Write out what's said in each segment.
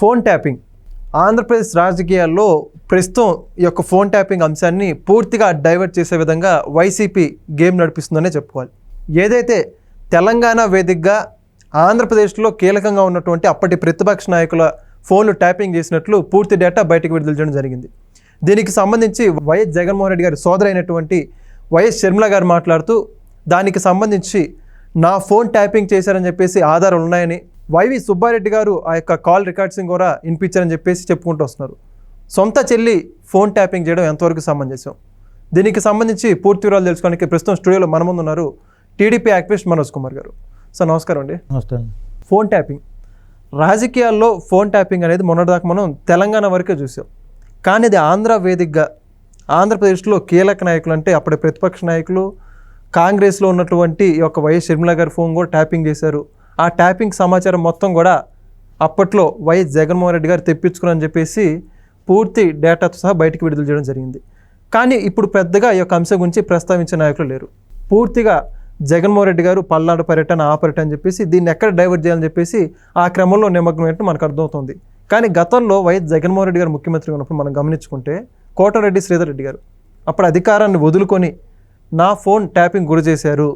Phone tapping Andhra Pradesh రాజకీయాల్లో ప్రస్తుతం ఈ యొక్క ఫోన్ ట్యాపింగ్ అంశాన్ని పూర్తిగా డైవర్ట్ చేసే విధంగా వైసీపీ గేమ్ నడిపిస్తుందనే చెప్పుకోవాలి. ఏదైతే తెలంగాణ వేదికగా ఆంధ్రప్రదేశ్లో కీలకంగా ఉన్నటువంటి అప్పటి ప్రతిపక్ష నాయకుల ఫోన్లు ట్యాపింగ్ చేసినట్లు పూర్తి డేటా బయటకు విడుదల చేయడం జరిగింది. దీనికి సంబంధించి వైఎస్ జగన్మోహన్ రెడ్డి గారి సోదరైనటువంటి వైఎస్ షర్మిల గారు మాట్లాడుతూ దానికి సంబంధించి నా ఫోన్ ట్యాపింగ్ చేశారని చెప్పేసి ఆధారాలు ఉన్నాయని, వైవి సుబ్బారెడ్డి గారు ఆ యొక్క కాల్ రికార్డ్సింగ్ కూడా వినిపించారని చెప్పేసి చెప్పుకుంటూ వస్తున్నారు. సొంత చెల్లి ఫోన్ ట్యాపింగ్ చేయడం ఎంతవరకు సమంజసం? దీనికి సంబంధించి పూర్తి వివరాలు తెలుసుకోవడానికి ప్రస్తుతం స్టూడియోలో మన ముందు ఉన్నారు టీడీపీ యాక్టివిస్ట్ మనోజ్ కుమార్ గారు. సార్ నమస్కారం అండి. నమస్తే అండి. ఫోన్ ట్యాపింగ్ రాజకీయాల్లో ఫోన్ ట్యాపింగ్ అనేది మొన్నటిదాకా మనం తెలంగాణ వరకే చూసాం. కానీ ఇది ఆంధ్ర వేదికగా ఆంధ్రప్రదేశ్లో కీలక నాయకులు అంటే అప్పటి ప్రతిపక్ష నాయకులు, కాంగ్రెస్లో ఉన్నటువంటి ఈ యొక్క వైఎస్ షర్మిల గారి ఫోన్ కూడా ట్యాపింగ్ చేశారు. ఆ ట్యాపింగ్ సమాచారం మొత్తం కూడా అప్పట్లో వైఎస్ జగన్మోహన్ రెడ్డి గారు తెప్పించుకుని చెప్పేసి పూర్తి డేటాతో సహా బయటికి విడుదల చేయడం జరిగింది. కానీ ఇప్పుడు పెద్దగా ఈ యొక్క అంశం గురించి ప్రస్తావించే నాయకులు లేరు. పూర్తిగా జగన్మోహన్ రెడ్డి గారు పల్నాడు పర్యటన, ఆ పర్యటన అని చెప్పేసి దీన్ని ఎక్కడ డైవర్ట్ చేయాలని చెప్పేసి ఆ క్రమంలో నిమగ్నమైనట్టు మనకు అర్థమవుతుంది. కానీ గతంలో వైఎస్ జగన్మోహన్ రెడ్డి గారు ముఖ్యమంత్రిగా ఉన్నప్పుడు మనం గమనించుకుంటే కోటరెడ్డి శ్రీధర్ రెడ్డి గారు అప్పుడు అధికారాన్ని వదులుకొని నా ఫోన్ ట్యాపింగ్ గురి చేశారు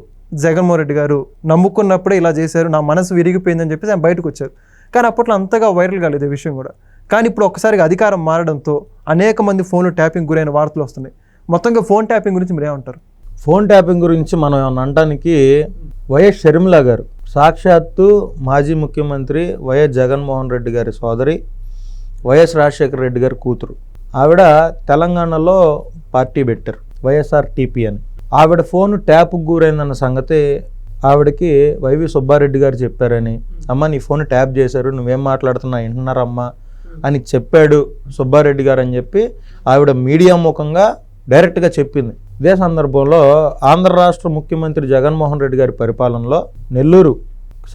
జగన్మోహన్ రెడ్డి గారు, నమ్ముకున్నప్పుడే ఇలా చేశారు, నా మనసు విరిగిపోయిందని చెప్పేసి ఆయన బయటకు వచ్చారు. కానీ అప్పట్లో అంతగా వైరల్ కాలేదు ఈ విషయం కూడా. కానీ ఇప్పుడు ఒక్కసారిగా అధికారం మారడంతో అనేక మంది ఫోన్లు ట్యాపింగ్ గురైన వార్తలు వస్తున్నాయి. మొత్తంగా ఫోన్ ట్యాపింగ్ గురించి మీరు ఏమంటారు? ఫోన్ ట్యాపింగ్ గురించి మనం అనడానికి వైఎస్ షర్మిల గారు సాక్షాత్తు మాజీ ముఖ్యమంత్రి వైఎస్ జగన్మోహన్ రెడ్డి గారి సోదరి, వైఎస్ రాజశేఖర రెడ్డి గారి కూతురు. ఆవిడ తెలంగాణలో పార్టీ పెట్టారు, వైఎస్ఆర్టీపీ అని. ఆవిడ ఫోన్ ట్యాప్కు గురైందన్న సంగతి ఆవిడకి వైవి సుబ్బారెడ్డి గారు చెప్పారని, అమ్మ నీ ఫోన్ ట్యాప్ చేశారు, నువ్వేం మాట్లాడుతున్నా వింటున్నారమ్మా అని చెప్పాడు సుబ్బారెడ్డి గారు అని చెప్పి ఆవిడ మీడియా ముఖంగా డైరెక్ట్గా చెప్పింది. ఇదే సందర్భంలో ఆంధ్ర రాష్ట్ర ముఖ్యమంత్రి జగన్మోహన్ రెడ్డి గారి పరిపాలనలో నెల్లూరుకు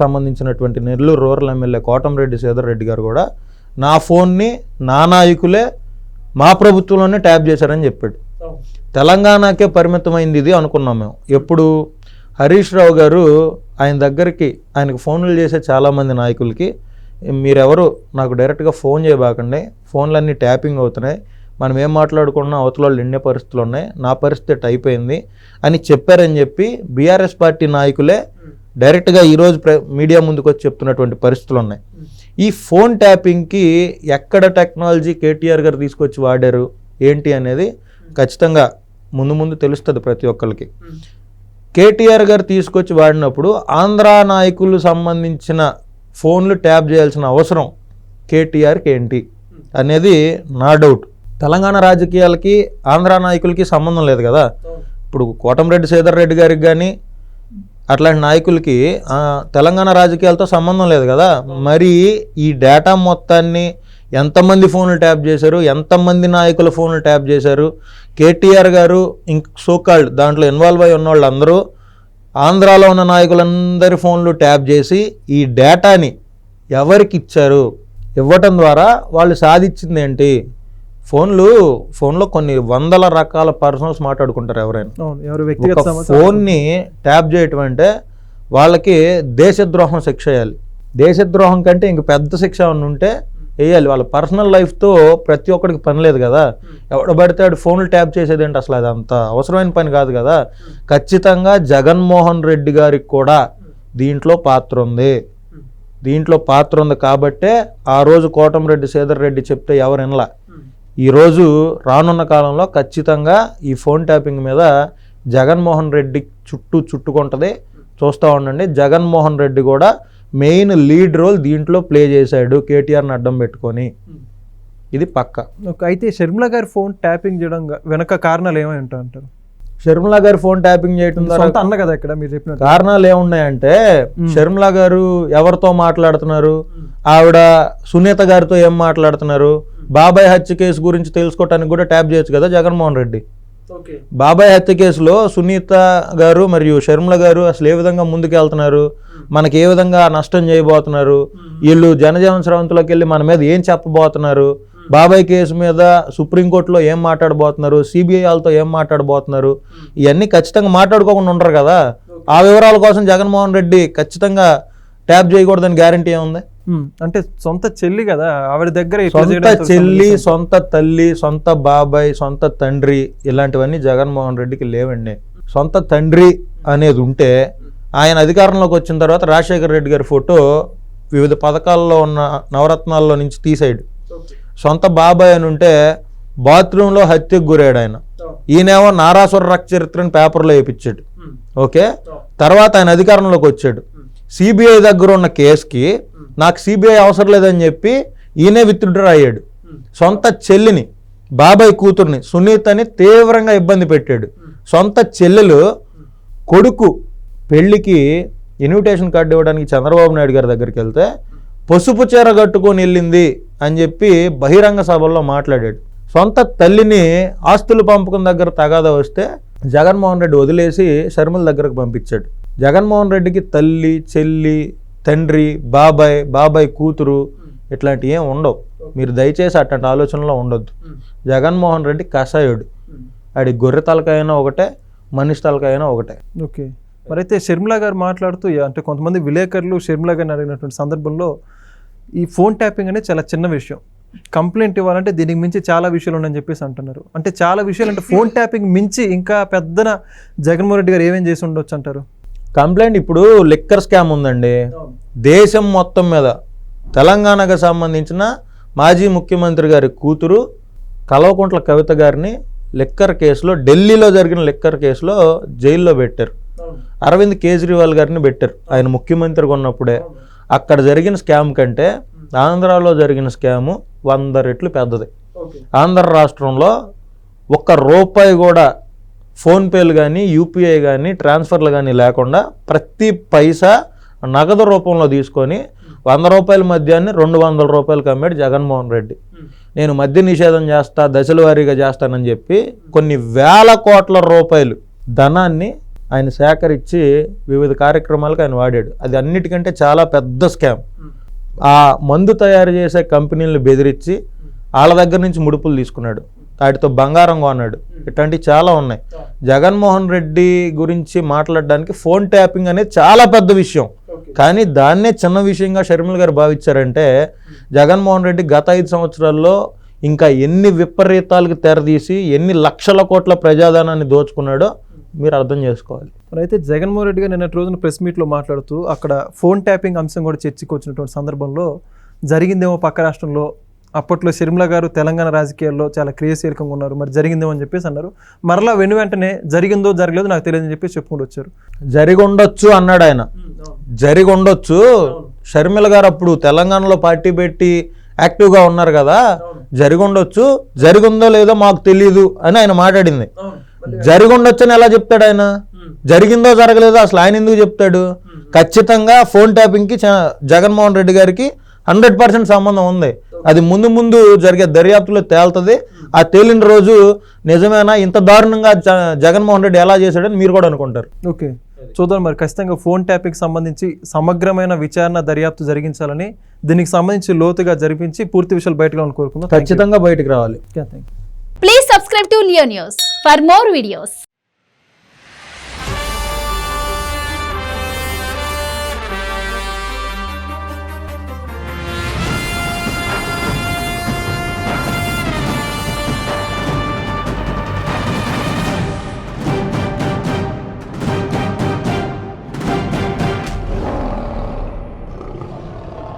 సంబంధించినటువంటి నెల్లూరు రూరల్ ఎమ్మెల్యే కోటంరెడ్డి శ్రీధర్ రెడ్డి గారు కూడా నా ఫోన్ని నా నాయకులే మా ప్రభుత్వంలోనే ట్యాప్ చేశారని చెప్పాడు. తెలంగాణకే పరిమితమైంది ఇది అనుకున్నాం మేము. ఎప్పుడు హరీష్ రావు గారు ఆయన దగ్గరికి ఆయనకు ఫోన్లు చేసే చాలామంది నాయకులకి, మీరెవరు నాకు డైరెక్ట్గా ఫోన్ చేయబాకండి, ఫోన్లన్నీ ట్యాపింగ్ అవుతున్నాయి, మనం ఏం మాట్లాడుకున్నా అవతల వాళ్ళు ఎన్నే పరిస్థితులు ఉన్నాయి, నా పరిస్థితి అయిపోయింది అని చెప్పారని చెప్పి బీఆర్ఎస్ పార్టీ నాయకులే డైరెక్ట్గా ఈరోజు మీడియా ముందుకు వచ్చి చెప్తున్నటువంటి పరిస్థితులు ఉన్నాయి. ఈ ఫోన్ ట్యాపింగ్కి ఎక్కడ టెక్నాలజీ కేటీఆర్ గారు తీసుకొచ్చి వాడారు ఏంటి అనేది ఖచ్చితంగా ముందు తెలుస్తుంది ప్రతి ఒక్కరికి. కేటీఆర్ గారు తీసుకొచ్చి వాడినప్పుడు ఆంధ్ర నాయకులు సంబంధించిన ఫోన్లు ట్యాప్ చేయాల్సిన అవసరం కేటీఆర్కి ఏంటి అనేది నా డౌట్. తెలంగాణ రాజకీయాలకి ఆంధ్ర నాయకులకి సంబంధం లేదు కదా. ఇప్పుడు కోటంరెడ్డి శ్రీధర్ రెడ్డి గారికి కానీ అట్లాంటి నాయకులకి తెలంగాణ రాజకీయాలతో సంబంధం లేదు కదా. మరి ఈ డేటా మొత్తాన్ని ఎంతమంది ఫోన్లు ట్యాప్ చేశారు, ఎంతమంది నాయకుల ఫోన్లు ట్యాప్ చేశారు, కేటీఆర్ గారు సోకాల్డ్ దాంట్లో ఇన్వాల్వ్ అయి ఉన్న వాళ్ళందరూ ఆంధ్రాలో ఉన్న నాయకులందరి ఫోన్లు ట్యాప్ చేసి ఈ డేటాని ఎవరికి ఇచ్చారు, ఇవ్వటం ద్వారా వాళ్ళు సాధించింది ఏంటి? ఫోన్లో కొన్ని వందల రకాల పర్సనల్స్ మాట్లాడుకుంటారు ఎవరైనా. ఫోన్ని ట్యాప్ చేయటం అంటే వాళ్ళకి దేశద్రోహం శిక్ష వేయాలి. దేశద్రోహం కంటే ఇంక పెద్ద శిక్ష ఏమన్నా ఉంటే వేయాలి. వాళ్ళ పర్సనల్ లైఫ్తో ప్రతి ఒక్కడికి పని లేదు కదా. ఎవడ పడితే ఆడు ఫోన్లు ట్యాప్ చేసేది ఏంటి? అసలు అది అంత అవసరమైన పని కాదు కదా. ఖచ్చితంగా జగన్మోహన్ రెడ్డి గారికి కూడా దీంట్లో పాత్ర ఉంది కాబట్టే ఆ రోజు కోటంరెడ్డి శ్రీధర్ రెడ్డి చెప్తే ఎవరు వినలా. ఈరోజు రానున్న కాలంలో ఖచ్చితంగా ఈ ఫోన్ ట్యాపింగ్ మీద జగన్మోహన్ రెడ్డి చుట్టుకుంటుంది, చూస్తూ ఉండండి. జగన్మోహన్ రెడ్డి కూడా మెయిన్ లీడ్ రోల్ దీంట్లో ప్లే చేశాడు కేటీఆర్ని అడ్డం పెట్టుకొని, ఇది పక్క. అయితే షర్మిల గారి ఫోన్ ట్యాపింగ్ చేయడం వెనక కారణాలు ఏమై ఉంటాయంటారు? షర్మిల గారి ఫోన్ ట్యాపింగ్ చేయడం అన్న కదా ఇక్కడ మీరు చెప్పిన కారణాలు ఏమున్నాయంటే, షర్మిల గారు ఎవరితో మాట్లాడుతున్నారు, ఆవిడ సునీత గారితో ఏం మాట్లాడుతున్నారు, బాబాయ్ హత్య కేసు గురించి తెలుసుకోవటానికి కూడా ట్యాప్ చేయొచ్చు కదా జగన్మోహన్ రెడ్డి. బాబాయ్ హత్య కేసులో సునీత గారు మరియు షర్మిల గారు అసలు ఏ విధంగా ముందుకు వెళ్తున్నారు, మనకి ఏ విధంగా నష్టం చేయబోతున్నారు, వీళ్ళు జనజీవన స్రవంతిలోకి వెళ్ళి మన మీద ఏం చెప్పబోతున్నారు, బాబాయ్ కేసు మీద సుప్రీంకోర్టులో ఏం మాట్లాడబోతున్నారు, సిబిఐ వాళ్ళతో ఏం మాట్లాడబోతున్నారు, ఇవన్నీ ఖచ్చితంగా మాట్లాడుకోకుండా ఉంటారు కదా. ఆ వివరాల కోసం జగన్మోహన్ రెడ్డి ఖచ్చితంగా ట్యాప్ చేయకూడదని గ్యారంటీ ఏముంది? అంటే సొంత చెల్లి కదా ఆవిడ దగ్గర ఇట్లా సొంత చేయడంతో చెల్లి, సొంత తల్లి, సొంత బాబాయ్, సొంత తండ్రి ఇలాంటివన్నీ జగన్మోహన్ రెడ్డికి లేవండి. సొంత తండ్రి అనేది ఉంటే ఆయన అధికారంలోకి వచ్చిన తర్వాత రాజశేఖర రెడ్డి గారి ఫోటో వివిధ పథకాల్లో ఉన్న నవరత్నాల్లో నుంచి తీసాడు. సొంత బాబాయ్ అని ఉంటే బాత్రూంలో హత్యకు గురాడు ఆయన. ఈయనేమో నారాసుర రక్త చరిత్రని పేపర్లో వేయించాడు. ఓకే, తర్వాత ఆయన అధికారంలోకి వచ్చాడు. సిబిఐ దగ్గర ఉన్న కేసుకి నాకు సిబిఐ అవసరం లేదని చెప్పి ఈయనే విత్డ్రా అయ్యాడు. సొంత చెల్లిని, బాబాయ్ కూతుర్ని సునీతని తీవ్రంగా ఇబ్బంది పెట్టాడు. సొంత చెల్లెలు కొడుకు పెళ్లికి ఇన్విటేషన్ కార్డు ఇవ్వడానికి చంద్రబాబు నాయుడు గారి దగ్గరికి వెళ్తే పసుపు చీర కట్టుకొని వెళ్ళింది అని చెప్పి బహిరంగ సభల్లో మాట్లాడాడు. సొంత తల్లిని ఆస్తుల పంపకం దగ్గర తగాదా వస్తే జగన్మోహన్ రెడ్డి వదిలేసి షర్మిల దగ్గరకు పంపించాడు. జగన్మోహన్ రెడ్డికి తల్లి, చెల్లి, తండ్రి, బాబాయ్ కూతురు ఇట్లాంటివి ఏం ఉండవు. మీరు దయచేసి అట్లాంటి ఆలోచనలో ఉండొద్దు. జగన్మోహన్ రెడ్డి కషాయుడు. ఆడి గొర్రె తలకైనా ఒకటే, మనిషి తలకైనా ఒకటే. ఓకే, మరైతే షర్మిల గారు మాట్లాడుతూ అంటే కొంతమంది విలేకరులు షర్మిల గారిని అడిగినటువంటి సందర్భంలో ఈ ఫోన్ ట్యాపింగ్ అనేది చాలా చిన్న విషయం, కంప్లైంట్ ఇవ్వాలంటే దీనికి మించి చాలా విషయాలు ఉన్నాయని చెప్పేసి అంటున్నారు. అంటే చాలా విషయాలు అంటే ఫోన్ ట్యాపింగ్ మించి ఇంకా పెద్దన జగన్మోహన్ రెడ్డి గారు ఏమేం చేసి ఉండొచ్చు అంటారు? కంప్లైంట్ ఇప్పుడు లిక్కర్ స్కామ్ ఉందండి దేశం మొత్తం మీద. తెలంగాణకు సంబంధించిన మాజీ ముఖ్యమంత్రి గారి కూతురు కల్వకుంట్ల కవిత గారిని లిక్కర్ కేసులో, ఢిల్లీలో జరిగిన లిక్కర్ కేసులో జైల్లో పెట్టారు. అరవింద్ కేజ్రీవాల్ గారిని పెట్టారు ఆయన ముఖ్యమంత్రిగా ఉన్నప్పుడే. అక్కడ జరిగిన స్కామ్ కంటే ఆంధ్రాలో జరిగిన స్కాము 100 రెట్లు పెద్దది. ఆంధ్ర రాష్ట్రంలో ₹1 కూడా ఫోన్పేలు కానీ, యూపీఐ కానీ, ట్రాన్స్ఫర్లు కానీ లేకుండా ప్రతి పైసా నగదు రూపంలో తీసుకొని ₹100 మద్యాన్ని ₹200 అమ్మాడు జగన్మోహన్ రెడ్డి. నేను మద్య నిషేధం చేస్తా, దశల వారీగా చేస్తానని చెప్పి కొన్ని వేల కోట్ల రూపాయలు ధనాన్ని ఆయన సేకరించి వివిధ కార్యక్రమాలకు ఆయన వాడాడు. అది అన్నిటికంటే చాలా పెద్ద స్కామ్. ఆ మందు తయారు చేసే కంపెనీలను బెదిరించి వాళ్ళ దగ్గర నుంచి ముడుపులు తీసుకున్నాడు, వాటితో బంగారం కొన్నాడు. ఇట్లాంటివి చాలా ఉన్నాయి. జగన్మోహన్ రెడ్డి గురించి మాట్లాడడానికి ఫోన్ ట్యాపింగ్ అనేది చాలా పెద్ద విషయం, కానీ దాన్నే చిన్న విషయంగా షర్మిల గారు భావించారంటే జగన్మోహన్ రెడ్డి గత 5 సంవత్సరాల్లో ఇంకా ఎన్ని విపరీతాలకు తెరదీసి ఎన్ని లక్షల కోట్ల ప్రజాధనాన్ని దోచుకున్నాడో మీరు అర్థం చేసుకోవాలి. అయితే జగన్మోహన్ రెడ్డి గారు నిన్నటి రోజున ప్రెస్ మీట్లో మాట్లాడుతూ అక్కడ ఫోన్ ట్యాపింగ్ అంశం కూడా చర్చకు వచ్చినటువంటి సందర్భంలో జరిగిందేమో పక్క రాష్ట్రంలో, అప్పట్లో షర్మిల గారు తెలంగాణ రాజకీయాల్లో చాలా క్రియాశీలకంగా ఉన్నారు, మరి జరిగిందేమో అని చెప్పేసి అన్నారు. మరలా వెంటనే జరిగిందో జరగలేదో నాకు తెలియదని చెప్పి చెప్పుకుంటూ వచ్చారు. జరిగి ఉండొచ్చు అన్నాడు ఆయన. జరిగి ఉండొచ్చు. షర్మిల గారు అప్పుడు తెలంగాణలో పార్టీ పెట్టి యాక్టివ్గా ఉన్నారు కదా, జరిగి ఉండొచ్చు, జరిగిందో లేదో మాకు తెలియదు అని ఆయన మాట్లాడింది. జరిగి ఉండొచ్చు అని ఎలా చెప్తాడు ఆయన? జరిగిందో జరగలేదో అసలు ఆయన ఎందుకు చెప్తాడు? ఖచ్చితంగా ఫోన్ ట్యాపింగ్కి జగన్మోహన్ రెడ్డి గారికి 100% సంబంధం ఉంది. అది ముందు జరిగే దర్యాప్తులో తేలుతుంది. ఆ తేలిన రోజు నిజమేనా ఇంత దారుణంగా జగన్మోహన్ రెడ్డి ఎలా చేశాడని మీరు కూడా అనుకుంటారు. ఓకే, చూద్దాం మరి. ఖచ్చితంగా ఫోన్ ట్యాపింగ్కి సంబంధించి సమగ్రమైన విచారణ దర్యాప్తు జరిగించాలని, దీనికి సంబంధించి లోతుగా జరిపించి పూర్తి విషయాలు బయటకు రావాలని కోరుకుందాం. ఖచ్చితంగా బయటకు రావాలి. Please subscribe to Leo News for more videos.